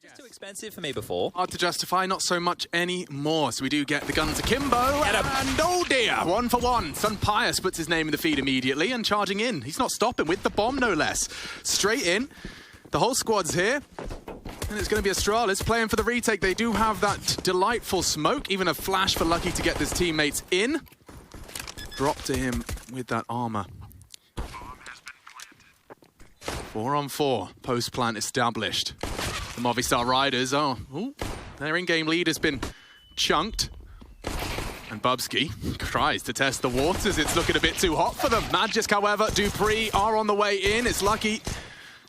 Just too expensive for me before. Hard to justify, not so much anymore. So we do get the guns akimbo, and oh dear, 1 for 1. Sun Pius puts his name in the feed immediately and charging in. He's not stopping with the bomb, no less. Straight in. The whole squad's here. And it's going to be Astralis playing for the retake. They do have that delightful smoke, even a flash for Lucky to get his teammates in. Drop to him with that armor. 4 on 4, post plant established. The Movistar Riders, their in-game lead has been chunked. And Bubsky tries to test the waters. It's looking a bit too hot for them. Magisk, however, Dupree are on the way in. It's Lucky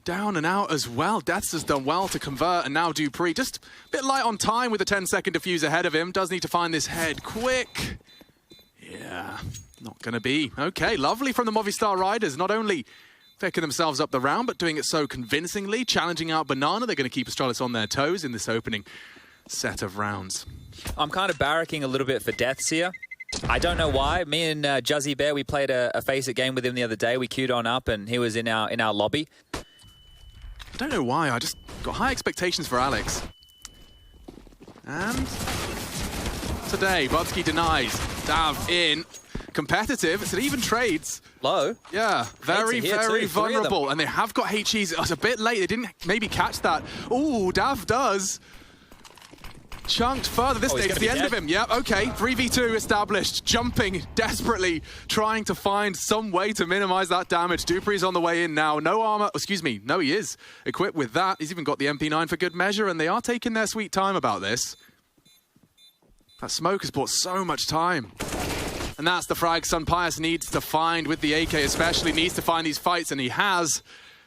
down and out as well. Deaths has done well to convert, and now Dupree just a bit light on time with a 10-second defuse ahead of him. Does need to find this head quick. Yeah, not gonna be. Okay, lovely from the Movistar Riders. Not only picking themselves up the round, but doing it so convincingly, challenging out Banana. They're going to keep Astralis on their toes in this opening set of rounds. I'm kind of barracking a little bit for deaths here. I don't know why. Me and Juzzy Bear, we played a Face-It game with him the other day. We queued on up, and he was in our lobby. I don't know why. I just got high expectations for Alex. And today, Bubsky denies. Dav in. Competitive. It's an even trades. Low. Yeah, very vulnerable. And they have got HEs. It was a bit late. They didn't maybe catch that. Ooh, Dav does. Chunked further. This stage is the end of him. Yep, okay. 3v2 established. Jumping desperately, trying to find some way to minimize that damage. Dupree's on the way in now. No armor. Excuse me. No, he is equipped with that. He's even got the MP9 for good measure, and they are taking their sweet time about this. That smoke has bought so much time. And that's the frag Sun Pius needs to find with the AK, especially needs to find these fights, and he has.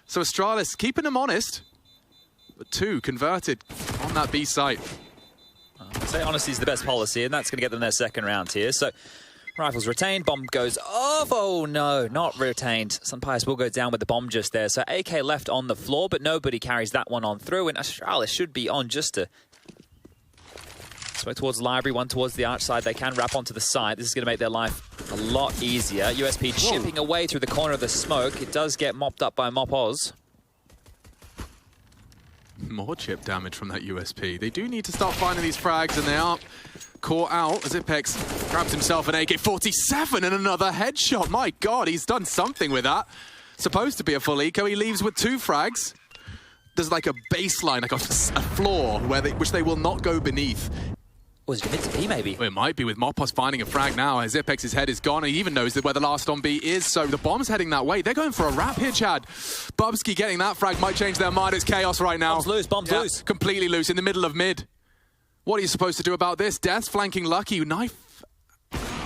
So Astralis keeping him honest, but 2 converted on that B site. I'd say honesty is the best policy, and that's going to get them their second round here. So rifles retained, bomb goes off. Oh no, not retained. Sun Pius will go down with the bomb just there. So AK left on the floor, but nobody carries that one on through, and Astralis should be on just to smoke towards the library, one towards the arch side. They can wrap onto the side. This is going to make their life a lot easier. USP chipping away through the corner of the smoke. It does get mopped up by Mop Oz. More chip damage from that USP. They do need to start finding these frags, and they are caught out as Ipex grabs himself an AK-47 and another headshot. My God, he's done something with that. Supposed to be a full eco. He leaves with 2 frags. There's like a baseline, like a floor, which they will not go beneath. Was it mid to B, maybe? Well, it might be with Mopos finding a frag now as Ipex's head is gone. He even knows where the last on B is, so the bomb's heading that way. They're going for a wrap here, Chad. Bubsky getting that frag might change their mind. It's chaos right now. Bomb's loose. Completely loose in the middle of mid. What are you supposed to do about this? Death's flanking Lucky. Knife.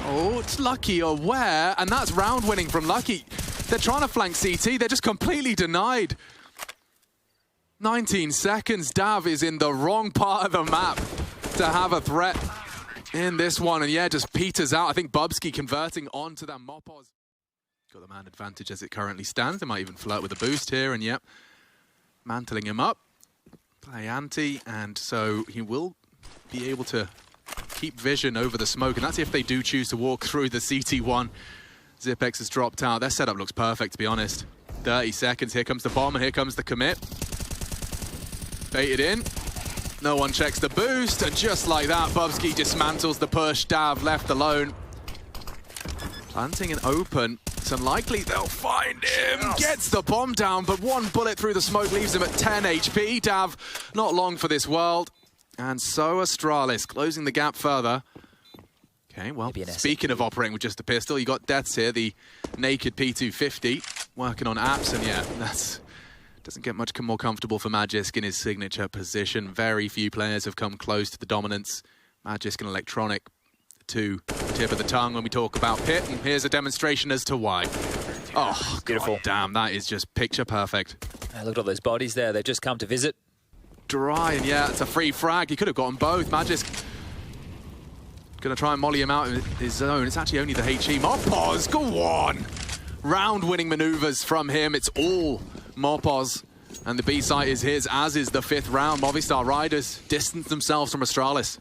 Oh, it's Lucky aware, and that's round winning from Lucky. They're trying to flank CT. They're just completely denied. 19 seconds. Dav is in the wrong part of the map to have a threat in this one, and yeah, just peters out. I think Bubsky converting onto that Mopos. Got the man advantage as it currently stands. They might even flirt with a boost here, and yep, mantling him up. Play anti, and so he will be able to keep vision over the smoke, and that's if they do choose to walk through the CT1. Zipex has dropped out. Their setup looks perfect, to be honest. 30 seconds. Here comes the bomb, and here comes the commit. Baited in. No one checks the boost, and just like that, Bubsky dismantles the push. Dav left alone. Planting an open. It's unlikely they'll find him. Gets the bomb down, but 1 bullet through the smoke leaves him at 10 HP. Dav, not long for this world. And so Astralis closing the gap further. Okay, well, speaking of operating with just a pistol, you got Deaths here, the naked P250, working on apps, and yeah, that's... Doesn't get much more comfortable for Magisk in his signature position. Very few players have come close to the dominance. Magisk and Electronic to the tip of the tongue when we talk about Pit, and here's a demonstration as to why. Oh, beautiful. God damn, that is just picture perfect. Look at all those bodies there. They've just come to visit. Dry, and yeah, it's a free frag. He could have gotten both. Magisk gonna try and molly him out in his zone. It's actually only the HE. Mopos, go on! Round-winning maneuvers from him. It's all Mopos, and the B site is his, as is the 5th round. Movistar Riders distance themselves from Astralis.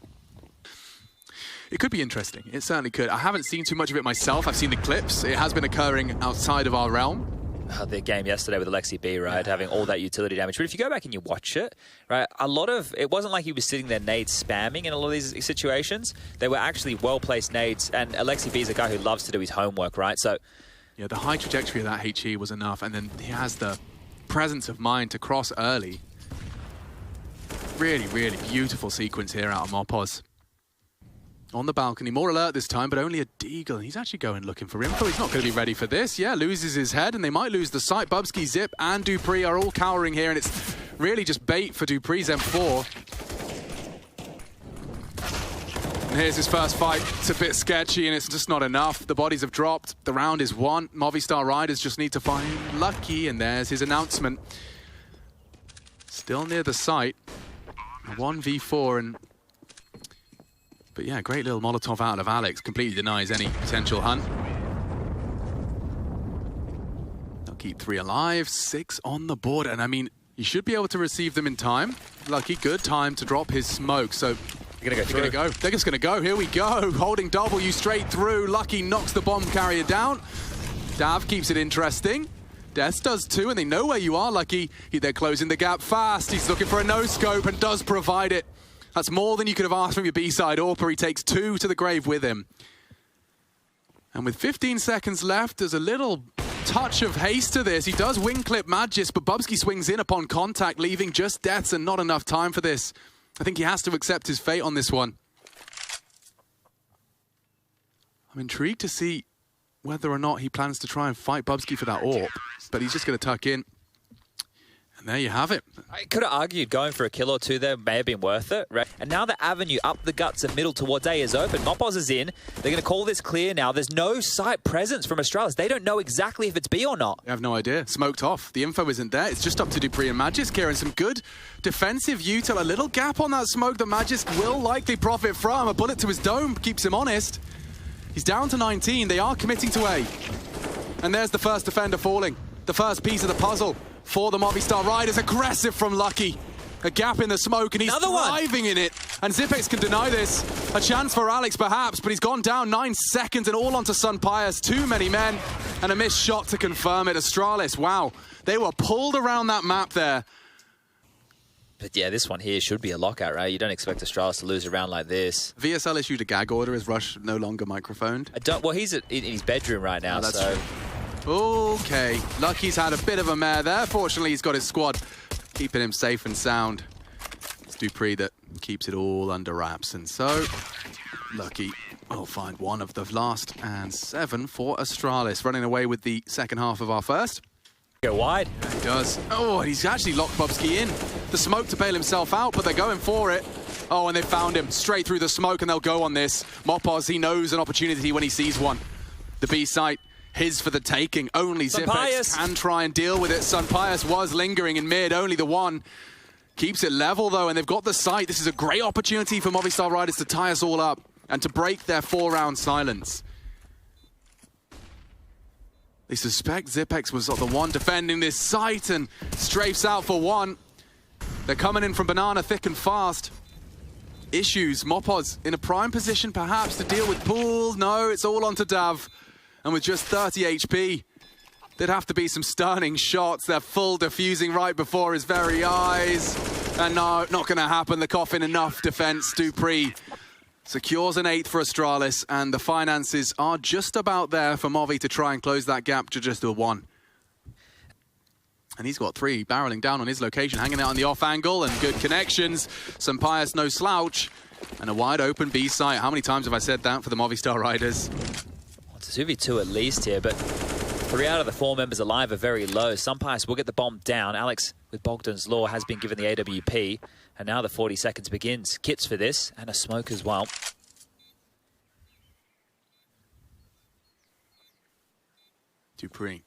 It could be interesting. It certainly could. I haven't seen too much of it myself. I've seen the clips. It has been occurring outside of our realm. the game yesterday with Alexi B, right, having all that utility damage. But if you go back and you watch it, right, it wasn't like he was sitting there nades spamming in a lot of these situations. They were actually well-placed nades, and Alexi B is a guy who loves to do his homework, right? So, yeah, the high trajectory of that HE was enough, and then he has the presence of mind to cross early. Really, really beautiful sequence here out of Mopoz. On the balcony, more alert this time, but only a Deagle. He's actually going looking for info. He's not going to be ready for this. Yeah, loses his head, and they might lose the sight. Bubsky, Zip, and Dupree are all cowering here, and it's really just bait for Dupree's M4. And here's his first fight. It's a bit sketchy, and it's just not enough. The bodies have dropped. The round is won. Movistar Riders just need to find Lucky, and there's his announcement. Still near the site. A 1v4, and... But yeah, great little Molotov out of Alex. Completely denies any potential hunt. They'll keep 3 alive, 6 on the board. And I mean, you should be able to receive them in time. Lucky, good time to drop his smoke. So they're going to go. They're just going to go. Here we go. Holding W straight through. Lucky knocks the bomb carrier down. Dav keeps it interesting. Death does too, and they know where you are, Lucky. They're closing the gap fast. He's looking for a no-scope and does provide it. That's more than you could have asked from your B-side AWPer. He takes 2 to the grave with him. And with 15 seconds left, there's a little touch of haste to this. He does wing clip Magis, but Bubsky swings in upon contact, leaving just deaths and not enough time for this. I think he has to accept his fate on this one. I'm intrigued to see whether or not he plans to try and fight Bubsky for that AWP, but he's just going to tuck in. And there you have it. I could have argued going for a kill or 2 there may have been worth it, right? And now the avenue up the guts and middle towards A is open. Mopoz is in. They're going to call this clear now. There's no site presence from Astralis. They don't know exactly if it's B or not. They have no idea. Smoked off. The info isn't there. It's just up to Dupree and Magisk here, and some good defensive util. A little gap on that smoke that Magisk will likely profit from. A bullet to his dome keeps him honest. He's down to 19. They are committing to A. And there's the first defender falling. The first piece of the puzzle for the Movistar Riders. Aggressive from Lucky. A gap in the smoke, and he's thriving in it. And Zipex can deny this. A chance for Alex, perhaps, but he's gone down 9 seconds and all onto Sun Pius. Too many men, and a missed shot to confirm it. Astralis, wow. They were pulled around that map there. But yeah, this one here should be a lockout, right? You don't expect Astralis to lose a round like this. VSL issued a gag order. Is Rush no longer microphoned? Well, he's in his bedroom right now, that's so... True. Okay, Lucky's had a bit of a mare there. Fortunately, he's got his squad keeping him safe and sound. It's Dupree that keeps it all under wraps. And so, Lucky will find one of the last and 7 for Astralis. Running away with the second half of our first. Go wide. Yeah, he does. Oh, and he's actually locked Bubsky in. The smoke to bail himself out, but they're going for it. Oh, and they found him straight through the smoke, and they'll go on this. Mopoz, he knows an opportunity when he sees one. The B site. His for the taking. Only Zipex can try and deal with it. Sun Pius was lingering in mid. Only the one keeps it level, though, and they've got the sight. This is a great opportunity for Movistar Riders to tie us all up and to break their 4-round silence. They suspect Zipex was the one defending this site and strafes out for one. They're coming in from Banana thick and fast. Issues. Mopoz in a prime position, perhaps, to deal with Pool. No, it's all onto Dav. And with just 30 HP, there'd have to be some stunning shots. They're full diffusing right before his very eyes. And no, not going to happen. The coffin, enough defense. Dupree secures an 8th for Astralis, and the finances are just about there for Movi to try and close that gap to just a 1. And he's got 3 barreling down on his location, hanging out on the off angle, and good connections. Sun Pius, no slouch, and a wide open B site. How many times have I said that for the Movistar Riders? It's a 2v2 at least here, but 3 out of the 4 members alive are very low. Sun Pius will get the bomb down. Alex, with Bogdan's Law, has been given the AWP, and now the 40 seconds begins. Kits for this, and a smoke as well. Dupree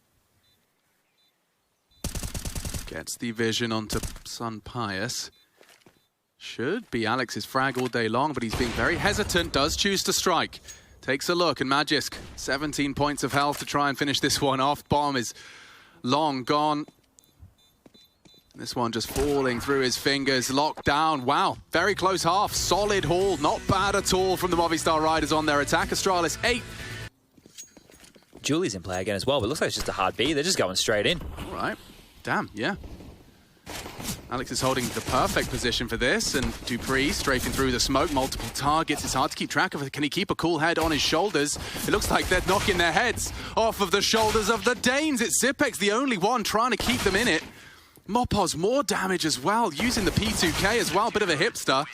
gets the vision onto Sun Pius. Should be Alex's frag all day long, but he's being very hesitant, does choose to strike. Takes a look, and Magisk, 17 points of health to try and finish this one off. Bomb is long gone. This one just falling through his fingers, locked down. Wow, very close half, solid haul, not bad at all from the Movistar Riders on their attack. Astralis 8. Julie's in play again as well, but it looks like it's just a hard B. They're just going straight in. All right. Damn, yeah. Alex is holding the perfect position for this, and Dupree strafing through the smoke, multiple targets. It's hard to keep track of it. Can he keep a cool head on his shoulders? It looks like they're knocking their heads off of the shoulders of the Danes. It's Zipex, the only one trying to keep them in it. Mopos, more damage as well, using the P2K as well, bit of a hipster.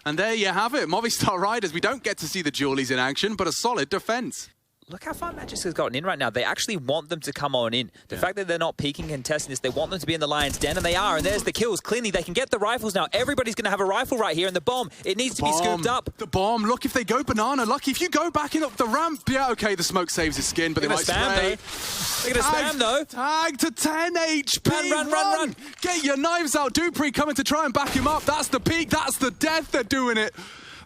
And there you have it, Movistar Riders. We don't get to see the Julies in action, but a solid defense. Look how far Magic has gotten in right now. They actually want them to come on in. The fact that they're not peeking and testing this, they want them to be in the Lion's Den, and they are. And there's the kills. Clearly, they can get the rifles now. Everybody's going to have a rifle right here, and the bomb, it needs to be scooped up. The bomb. Look, if they go banana, Lucky, if you go backing up the ramp, yeah, okay, the smoke saves his skin, but they might spray. They're going to spam, though. Tag to 10 HP. Run. Get your knives out. Dupree coming to try and back him up. That's the peak. That's the death. They're doing it.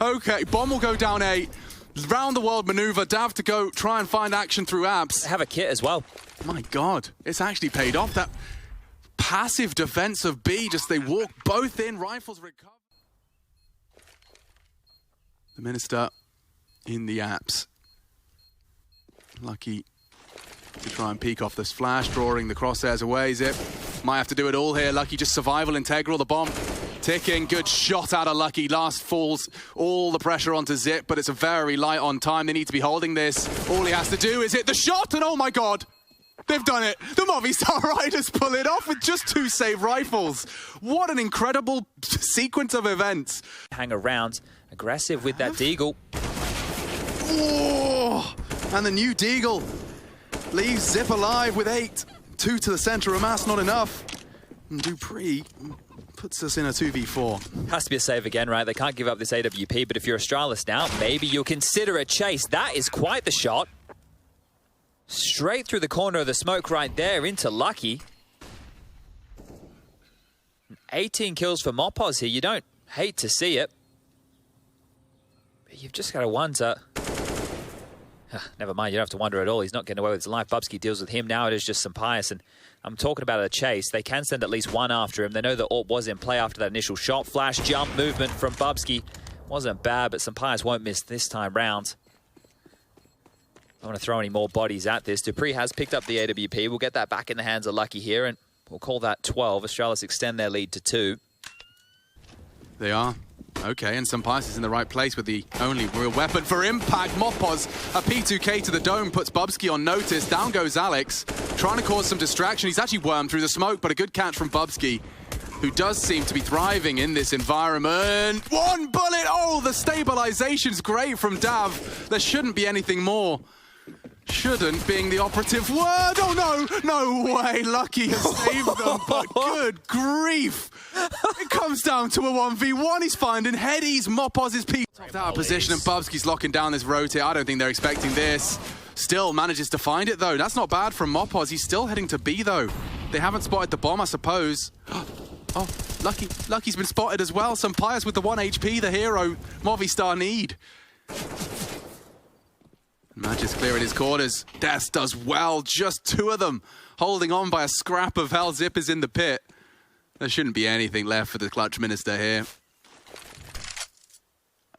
Okay, bomb will go down 8. Round the world maneuver, Dav to go try and find action through abs. They have a kit as well. My God, it's actually paid off. That passive defense of B, just they walk both in, rifles recover. The Minister in the apps. Lucky to try and peek off this flash, drawing the crosshairs away. Zip might have to do it all here. Lucky just survival integral, the bomb ticking. Good shot out of Lucky. Last falls all the pressure onto Zip, but it's a very light on time. They need to be holding this. All he has to do is hit the shot, and oh my God, they've done it. The Movistar Riders pull it off with just 2 save rifles. What an incredible sequence of events. Hang around, aggressive with that Deagle. Oh, and the new Deagle leaves Zip alive with 8. 2 to the center of mass, not enough. And Dupree puts us in a 2v4. Has to be a save again, right? They can't give up this AWP, but if you're Astralis now, maybe you'll consider a chase. That is quite the shot. Straight through the corner of the smoke right there into Lucky. 18 kills for Mopos here. You don't hate to see it. But you've just got to wonder. Never mind, you don't have to wonder at all. He's not getting away with his life. Bubsky deals with him. Now it is just some pious, and I'm talking about a chase. They can send at least one after him. They know that AWP was in play after that initial shot. Flash jump movement from Bubsky wasn't bad, but some pious won't miss this time round. I don't want to throw any more bodies at this. Dupree has picked up the AWP. We'll get that back in the hands of Lucky here, and we'll call that 12. Astralis extend their lead to 2. They are. Okay, and Sampais is in the right place with the only real weapon for impact. Mopos, a P2K to the dome, puts Bubsky on notice. Down goes Alex, trying to cause some distraction. He's actually wormed through the smoke, but a good catch from Bubsky, who does seem to be thriving in this environment. 1 bullet! Oh, the stabilization's great from Dav. There shouldn't be anything more. Shouldn't being the operative word. Oh no, no way. Lucky has saved them, but good grief. It comes down to a 1v1. He's finding headies. Mopos is peaked out of position, and Bubsky's locking down this rotate. I don't think they're expecting this. Still manages to find it though. That's not bad from Mopos. He's still heading to B though. They haven't spotted the bomb, I suppose. Oh, Lucky's been spotted as well. Sampais with the 1 HP, the hero Movistar need. Magic's clearing his corners. Death does well. Just 2 of them holding on by a scrap of hell. Zip is in the pit. There shouldn't be anything left for the clutch minister here.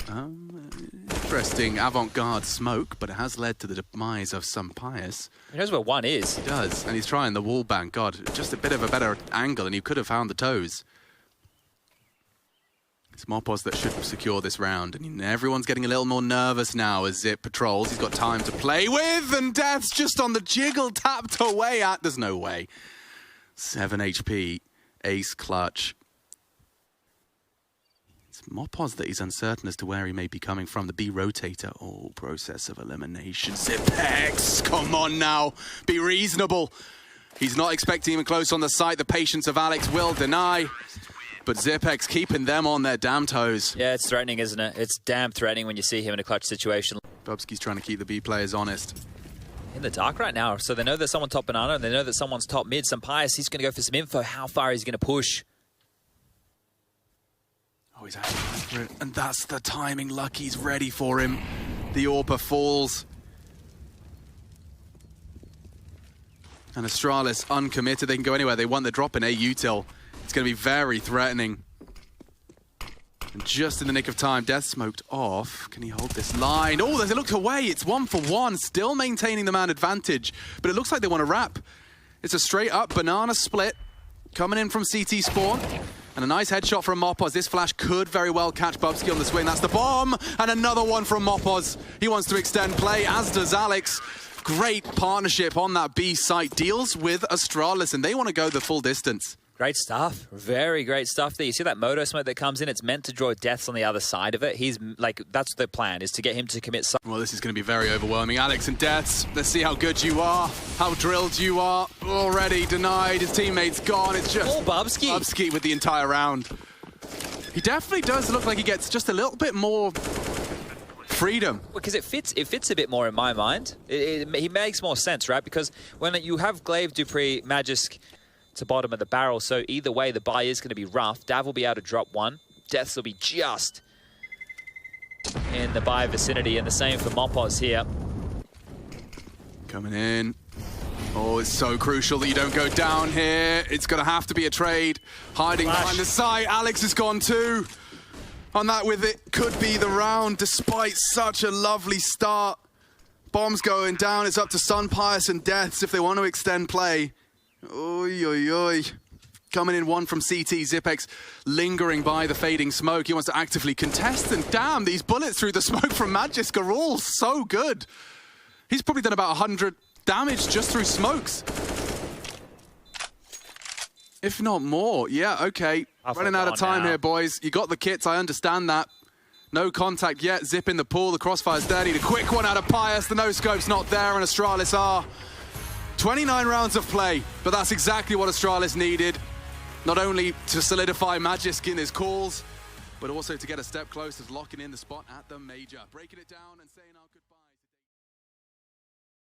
Interesting avant-garde smoke, but it has led to the demise of Sampais. He knows where 1 is. He does, and he's trying the wall bang. God, just a bit of a better angle, and he could have found the toes. It's Mopos that should secure this round, and everyone's getting a little more nervous now as Zip patrols. He's got time to play with, and Death's just on the jiggle, tapped away at. There's no way. 7 HP, ace clutch. It's Mopos that he's uncertain as to where he may be coming from. The B rotator, oh, process of elimination. Zipex, come on now, be reasonable. He's not expecting him close on the site. The patience of Alex will deny. But Zipex keeping them on their damn toes. Yeah, it's threatening, isn't it? It's damn threatening when you see him in a clutch situation. Bubsky's trying to keep the B players honest. In the dark right now, so they know there's someone top banana, and they know that someone's top mid. Sampais, he's going to go for some info. How far is he going to push? Oh, he's actually going for it. And that's the timing. Lucky's ready for him. The AWP falls. And Astralis uncommitted. They can go anywhere. They want the drop in A util. It's going to be very threatening. And just in the nick of time, Death smoked off. Can he hold this line? Oh, there's a look away. It's 1-for-1, still maintaining the man advantage. But it looks like they want to wrap. It's a straight up banana split coming in from CT spawn. And a nice headshot from Mopoz. This flash could very well catch Bubsky on the swing. That's the bomb. And another one from Mopoz. He wants to extend play, as does Alex. Great partnership on that B site. Deals with Astralis, and they want to go the full distance. Great stuff. Very great stuff there. You see that moto smoke that comes in? It's meant to draw deaths on the other side of it. He's like, that's the plan, is to get him to commit. Well, this is going to be very overwhelming. Alex and Deaths, let's see how good you are, how drilled you are. Already denied, his teammate's gone. It's just Bubsky. Bubsky with the entire round. He definitely does look like he gets just a little bit more freedom. Because it fits a bit more in my mind. He makes more sense, right? Because when you have Glaive, Dupree, Magisk to bottom of the barrel, so either way the buy is going to be rough. Dav will be able to drop one. Deaths will be just in the buy vicinity, and the same for Mopoz here. Coming in. Oh, it's so crucial that you don't go down here. It's going to have to be a trade. Hiding behind the site. Alex has gone too. On that with it, could be the round despite such a lovely start. Bombs going down. It's up to Sunpius and Deaths if they want to extend play. Oi, oi, oi. Coming in one from CT, Zipex lingering by the fading smoke. He wants to actively contest, and damn, these bullets through the smoke from Magisk are all so good. He's probably done about 100 damage just through smokes. If not more. Yeah, okay. Running out of time here, boys. You got the kits, I understand that. No contact yet. Zip in the pool. The crossfire's there. Need a quick one out of Pius. The no-scope's not there, and Astralis are. 29 rounds of play, but that's exactly what Astralis needed. Not only to solidify Magisk in his calls, but also to get a step closer to locking in the spot at the major. Breaking it down and saying our goodbye.